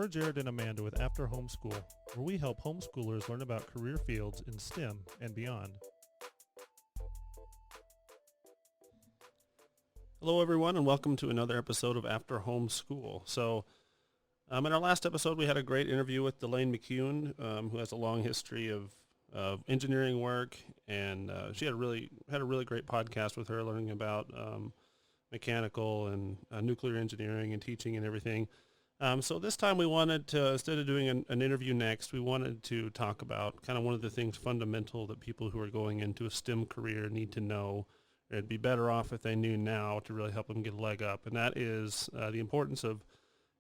We're Jared and Amanda with After Homeschool, where we help homeschoolers learn about career fields in STEM and beyond. Hello, everyone, and welcome to another episode of After Homeschool. In our last episode, we had a great interview with Delane McCune, who has a long history of engineering work, and she had a really great podcast with her, learning about mechanical and nuclear engineering and teaching and everything. So this time we wanted to, instead of doing an interview next, we wanted to talk about kind of one of the things fundamental that people who are going into a STEM career need to know. It'd be better off if they knew now to really help them get a leg up, and that is the importance of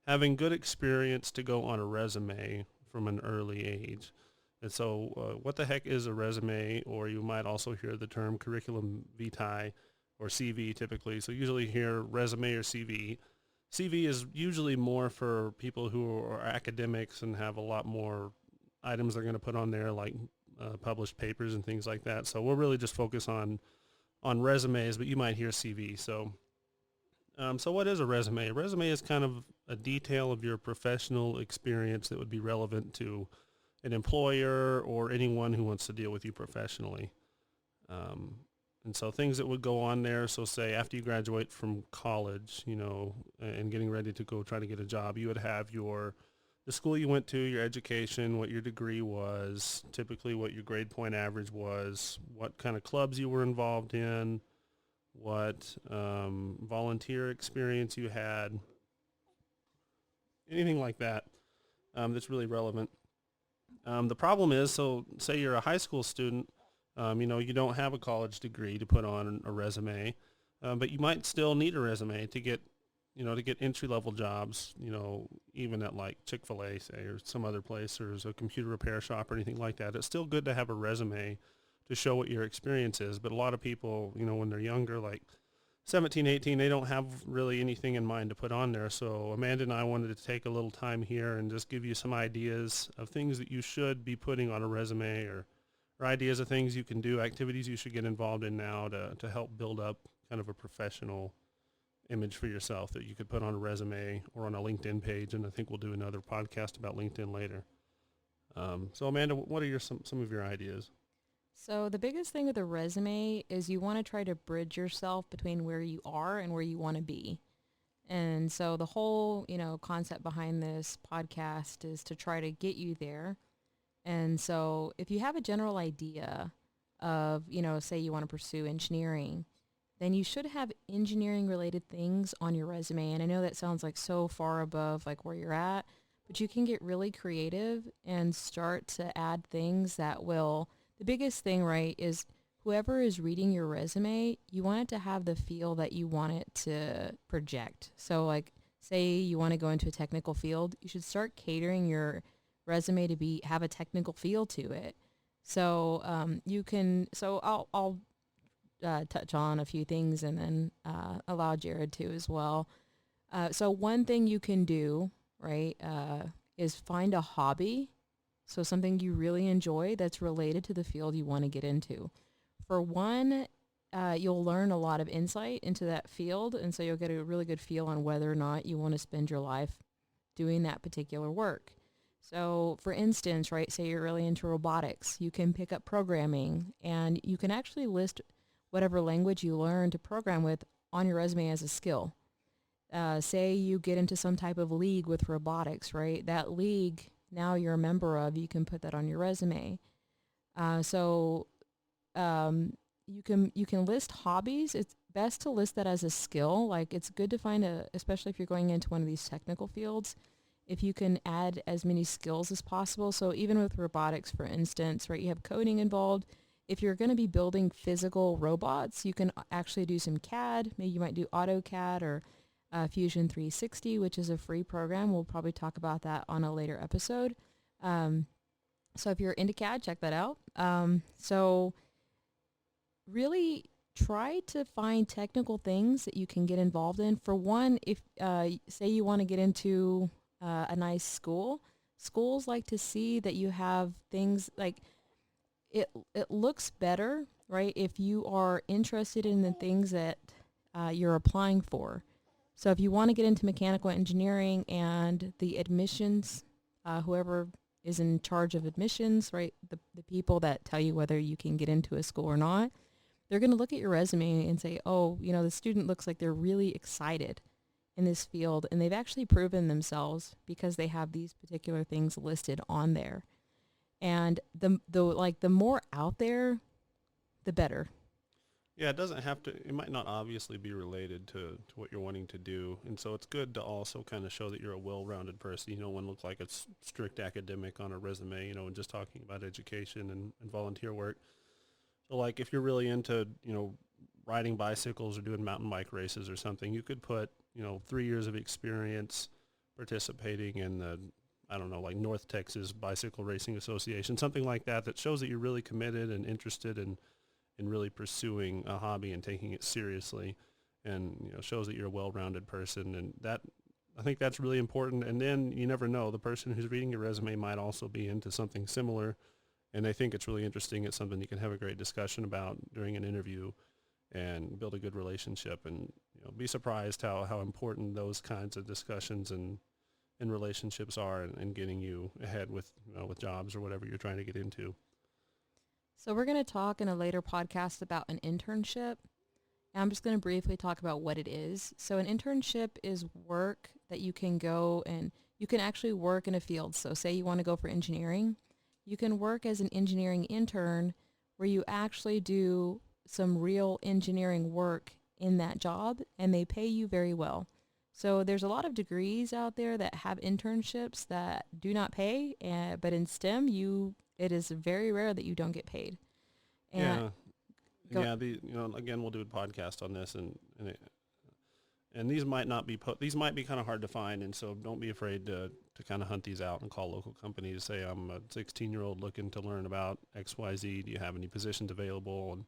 having good experience to go on a resume from an early age. And so what the heck is a resume, or you might also hear the term curriculum vitae or CV typically. So usually hear resume or CV. CV is usually more for people who are academics and have a lot more items they're going to put on there, like published papers and things like that. So we'll really just focus on resumes, but you might hear CV. So what is a resume? A resume is kind of a detail of your professional experience that would be relevant to an employer or anyone who wants to deal with you professionally. And so things that would go on there, so say after you graduate from college, and getting ready to go try to get a job, you would have the school you went to, your education, what your degree was, typically what your grade point average was, what kind of clubs you were involved in, what volunteer experience you had, anything like that that's really relevant. The problem is, so say you're a high school student, you don't have a college degree to put on a resume, but you might still need a resume to get entry-level jobs, even at like Chick-fil-A, say, or some other place, or a computer repair shop or anything like that. It's still good to have a resume to show what your experience is. But a lot of people, when they're younger, like 17, 18, they don't have really anything in mind to put on there. So Amanda and I wanted to take a little time here and just give you some ideas of things that you should be putting on a resume, or ideas of things you can do, activities you should get involved in now to help build up kind of a professional image for yourself that you could put on a resume or on a LinkedIn page. And I think we'll do another podcast about LinkedIn later. So Amanda, what are some of your ideas? So the biggest thing with a resume is you want to try to bridge yourself between where you are and where you want to be. And so the whole, concept behind this podcast is to try to get you there. And so if you have a general idea of, say you want to pursue engineering, then you should have engineering related things on your resume. And I know that sounds like so far above like where you're at, but you can get really creative and start to add things that will, the biggest thing, right, is whoever is reading your resume, you want it to have the feel that you want it to project. So like say you want to go into a technical field, you should start catering your resume to have a technical feel to it. So I'll touch on a few things and then allow Jared to as well. So one thing you can do, right, is find a hobby. So something you really enjoy that's related to the field you want to get into. For one, you'll learn a lot of insight into that field, and so you'll get a really good feel on whether or not you want to spend your life doing that particular work. So for instance, right, say you're really into robotics, you can pick up programming, and you can actually list whatever language you learn to program with on your resume as a skill. Say you get into some type of league with robotics, right? That league now you're a member of, you can put that on your resume. You can list hobbies. It's best to list that as a skill. Like it's good to find especially if you're going into one of these technical fields, if you can add as many skills as possible. So even with robotics, for instance, right, you have coding involved. If you're going to be building physical robots, you can actually do some CAD. Maybe you might do AutoCAD or Fusion 360, which is a free program. We'll probably talk about that on a later episode. So if you're into CAD, check that out. So really try to find technical things that you can get involved in. For one, if say you want to get into a nice school, schools like to see that you have things like it looks better, right, if you are interested in the things that you're applying for. So if you want to get into mechanical engineering and the admissions, whoever is in charge of admissions, right, the people that tell you whether you can get into a school or not, they're going to look at your resume and say, oh, the student looks like they're really excited in this field, and they've actually proven themselves because they have these particular things listed on there. And the more out there, the better. Yeah, it doesn't have to, it might not obviously be related to what you're wanting to do. And so it's good to also kind of show that you're a well-rounded person. You don't want to look like a strict academic on a resume, and just talking about education and volunteer work. So like if you're really into, riding bicycles or doing mountain bike races or something, you could put, 3 years of experience participating in the, I don't know, like North Texas Bicycle Racing Association, something like that, that shows that you're really committed and interested in really pursuing a hobby and taking it seriously, and shows that you're a well-rounded person. And that, I think that's really important. And then you never know, the person who's reading your resume might also be into something similar, and they think it's really interesting. It's something you can have a great discussion about during an interview and build a good relationship. And be surprised how important those kinds of discussions and relationships are in getting you ahead with with jobs or whatever you're trying to get into. So we're going to talk in a later podcast about an internship. And I'm just going to briefly talk about what it is. So an internship is work that you can go and you can actually work in a field. So say you want to go for engineering, you can work as an engineering intern where you actually do some real engineering work in that job, and they pay you very well. So there's a lot of degrees out there that have internships that do not pay, but in STEM, it is very rare that you don't get paid. And yeah, again, we'll do a podcast on this, and these might not be these might be kind of hard to find, and so don't be afraid to kind of hunt these out and call local companies. Say, I'm a 16-year-old looking to learn about XYZ. Do you have any positions available? And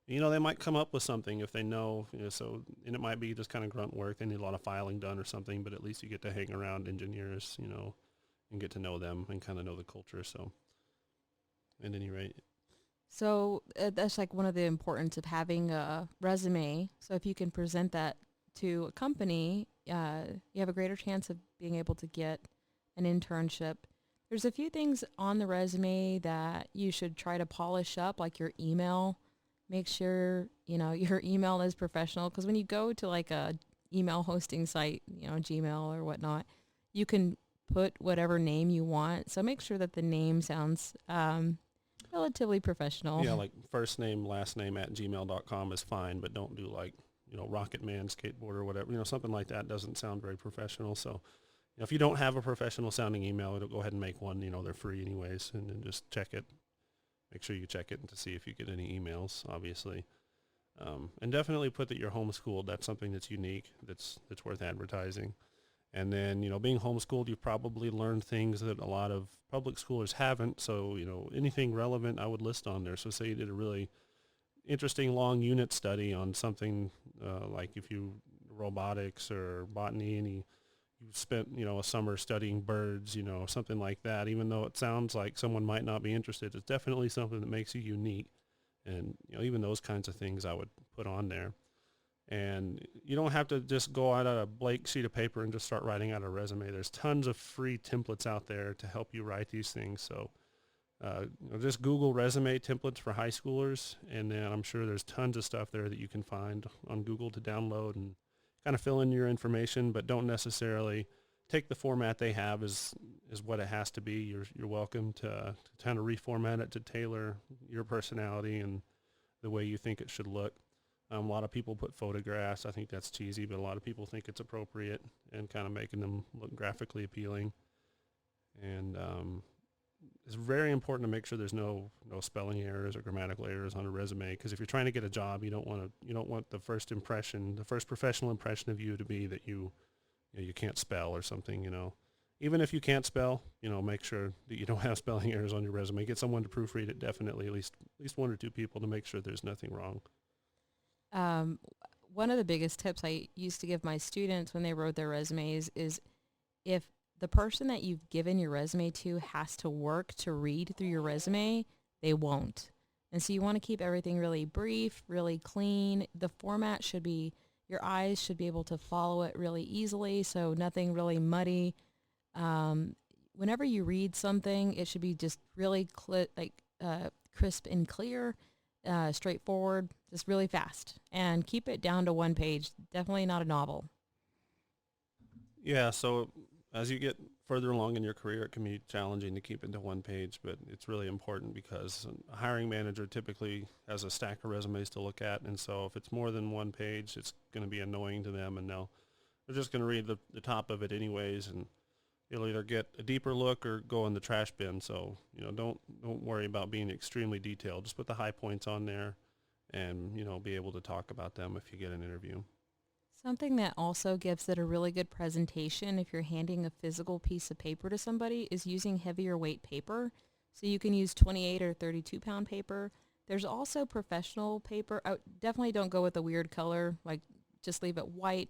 they might come up with something if they know. And it might be just kind of grunt work. They need a lot of filing done or something, but at least you get to hang around engineers, and get to know them and kind of know the culture. So, at any rate. So that's like one of the importance of having a resume. So if you can present that to a company, you have a greater chance of being able to get an internship. There's a few things on the resume that you should try to polish up, like your email. Make sure, your email is professional, because when you go to like a email hosting site, Gmail or whatnot, you can put whatever name you want. So make sure that the name sounds relatively professional. Yeah, like first name, last name @gmail.com is fine, but don't do like, Rocket Man skateboard or whatever, something like that doesn't sound very professional. So, if you don't have a professional sounding email, it'll go ahead and make one, they're free anyways, and then just check it. Make sure you check it to see if you get any emails, obviously. And definitely put that you're homeschooled. That's something that's unique, that's worth advertising. And then, being homeschooled, you've probably learned things that a lot of public schoolers haven't. So, anything relevant I would list on there. So say you did a really interesting long unit study on something like if you robotics or botany, and you spent, a summer studying birds, something like that. Even though it sounds like someone might not be interested, it's definitely something that makes you unique. And, even those kinds of things I would put on there. And you don't have to just go out on a blank sheet of paper and just start writing out a resume. There's tons of free templates out there to help you write these things. So just Google resume templates for high schoolers, and then I'm sure there's tons of stuff there that you can find on Google to download and kind of fill in your information, but don't necessarily take the format they have as what it has to be. You're welcome to kind of reformat it to tailor your personality and the way you think it should look. A lot of people put photographs. I think that's cheesy, but a lot of people think it's appropriate and kind of making them look graphically appealing. And it's very important to make sure there's no spelling errors or grammatical errors on a resume, because if you're trying to get a job, you don't want the first professional impression of you to be that you can't spell or something. Even if you can't spell, make sure that you don't have spelling errors on your resume. Get someone to proofread it, definitely, at least one or two people, to make sure there's nothing wrong. One of the biggest tips I used to give my students when they wrote their resumes is, if the person that you've given your resume to has to work to read through your resume, they won't. And so you want to keep everything really brief, really clean. The format should be, Your eyes should be able to follow it really easily, so nothing really muddy. Whenever you read something, it should be just really crisp and clear, straightforward, just really fast. And keep it down to one page. Definitely not a novel. Yeah, so as you get further along in your career, it can be challenging to keep it to one page, but it's really important because a hiring manager typically has a stack of resumes to look at, and so if it's more than one page, it's going to be annoying to them, and they're just going to read the top of it anyways, and you'll either get a deeper look or go in the trash bin. So don't worry about being extremely detailed. Just put the high points on there, and be able to talk about them if you get an interview. Something that also gives it a really good presentation if you're handing a physical piece of paper to somebody is using heavier weight paper. So you can use 28 or 32 pound paper. There's also professional paper. Definitely don't go with a weird color, like just leave it white.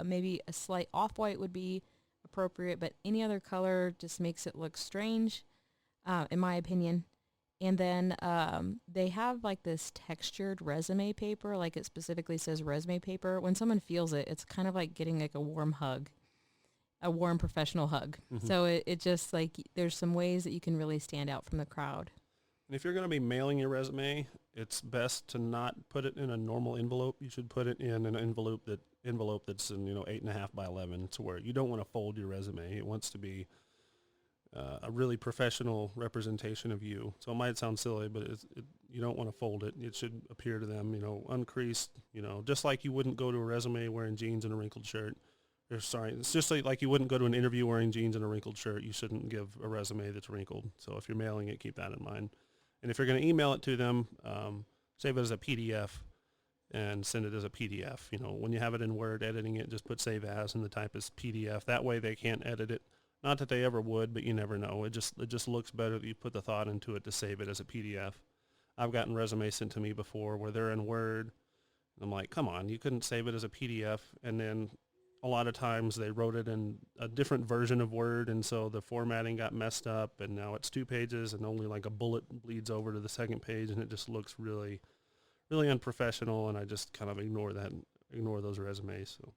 Maybe a slight off-white would be appropriate, but any other color just makes it look strange, in my opinion. And then they have like this textured resume paper, like it specifically says resume paper. When someone feels it, it's kind of like getting like a warm hug, a warm professional hug. Mm-hmm. So it just like, there's some ways that you can really stand out from the crowd. And if you're going to be mailing your resume, it's best to not put it in a normal envelope. You should put it in an envelope that's in 8.5 by 11, to where you don't want to fold your resume. It wants to be a really professional representation of you. So it might sound silly, but you don't want to fold it. It should appear to them, uncreased, just like you wouldn't go to a resume wearing jeans and a wrinkled shirt. It's just like you wouldn't go to an interview wearing jeans and a wrinkled shirt. You shouldn't give a resume that's wrinkled. So if you're mailing it, keep that in mind. And if you're going to email it to them, save it as a PDF and send it as a PDF. When you have it in Word, editing it, just put save as and the type is PDF. That way they can't edit it. Not that they ever would, but you never know. It just looks better that you put the thought into it to save it as a PDF. I've gotten resumes sent to me before where they're in Word. And I'm like, come on, you couldn't save it as a PDF. And then a lot of times they wrote it in a different version of Word, and so the formatting got messed up, and now it's 2 pages and only like a bullet bleeds over to the second page, and it just looks really, really unprofessional, and I just kind of ignore those resumes. So.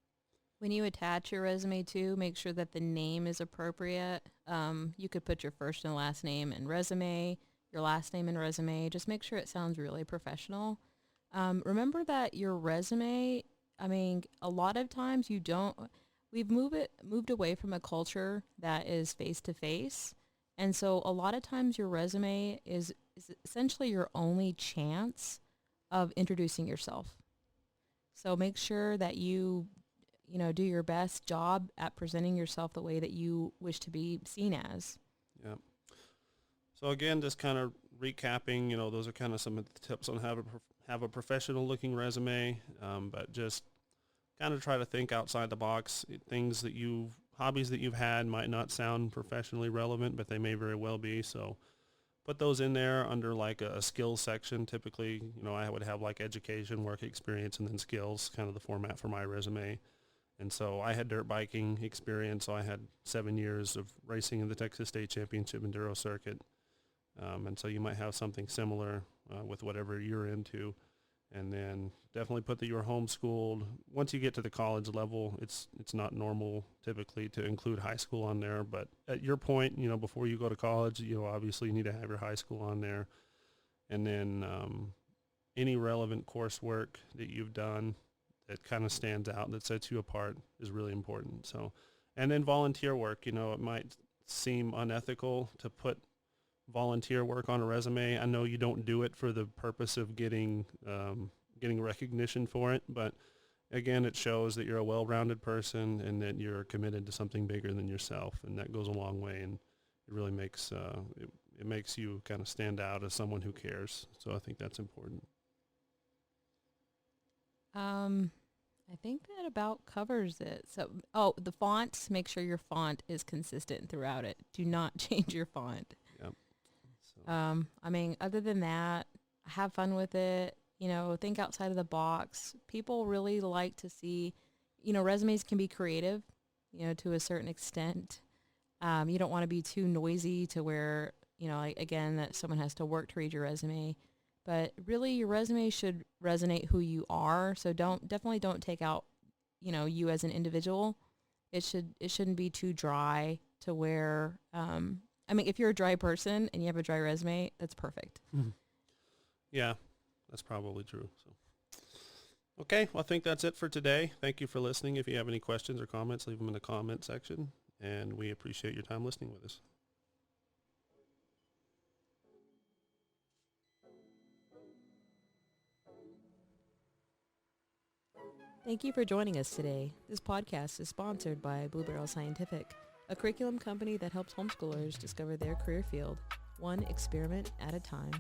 When you attach your resume too, make sure that the name is appropriate. You could put your first and last name in resume, your last name in resume. Just make sure it sounds really professional. Remember that your resume, a lot of times we've moved away from a culture that is face-to-face. And so a lot of times your resume is essentially your only chance of introducing yourself. So make sure that you do your best job at presenting yourself the way that you wish to be seen as. Yeah. So again, just kind of recapping, those are kind of some of the tips on how to have a professional looking resume, but just kind of try to think outside the box. Hobbies that you've had might not sound professionally relevant, but they may very well be. So put those in there under like a skills section. Typically, I would have like education, work experience, and then skills, kind of the format for my resume. And so I had dirt biking experience. So I had 7 years of racing in the Texas State Championship Enduro circuit. And so you might have something similar with whatever you're into. And then definitely put that you were homeschooled. Once you get to the college level, it's not normal typically to include high school on there. But at your point, before you go to college, obviously you need to have your high school on there. And then any relevant coursework that you've done that kind of stands out, that sets you apart, is really important. So, and then volunteer work, it might seem unethical to put volunteer work on a resume. I know you don't do it for the purpose of getting recognition for it, but again, it shows that you're a well-rounded person and that you're committed to something bigger than yourself, and that goes a long way, and it really makes it makes you kind of stand out as someone who cares. So I think that's important. I think that about covers it. So, the font, make sure your font is consistent throughout it. Do not change your font. Yep. So. Other than that, have fun with it. Think outside of the box. People really like to see, resumes can be creative, to a certain extent. You don't want to be too noisy to where, again, that someone has to work to read your resume. But really, your resume should resonate who you are. So definitely don't take out you as an individual. It shouldn't be too dry to where, if you're a dry person and you have a dry resume, that's perfect. Mhm. Yeah, that's probably true. So, okay, well, I think that's it for today. Thank you for listening. If you have any questions or comments, leave them in the comment section, and we appreciate your time listening with us. Thank you for joining us today. This podcast is sponsored by Blue Barrel Scientific, a curriculum company that helps homeschoolers discover their career field, one experiment at a time.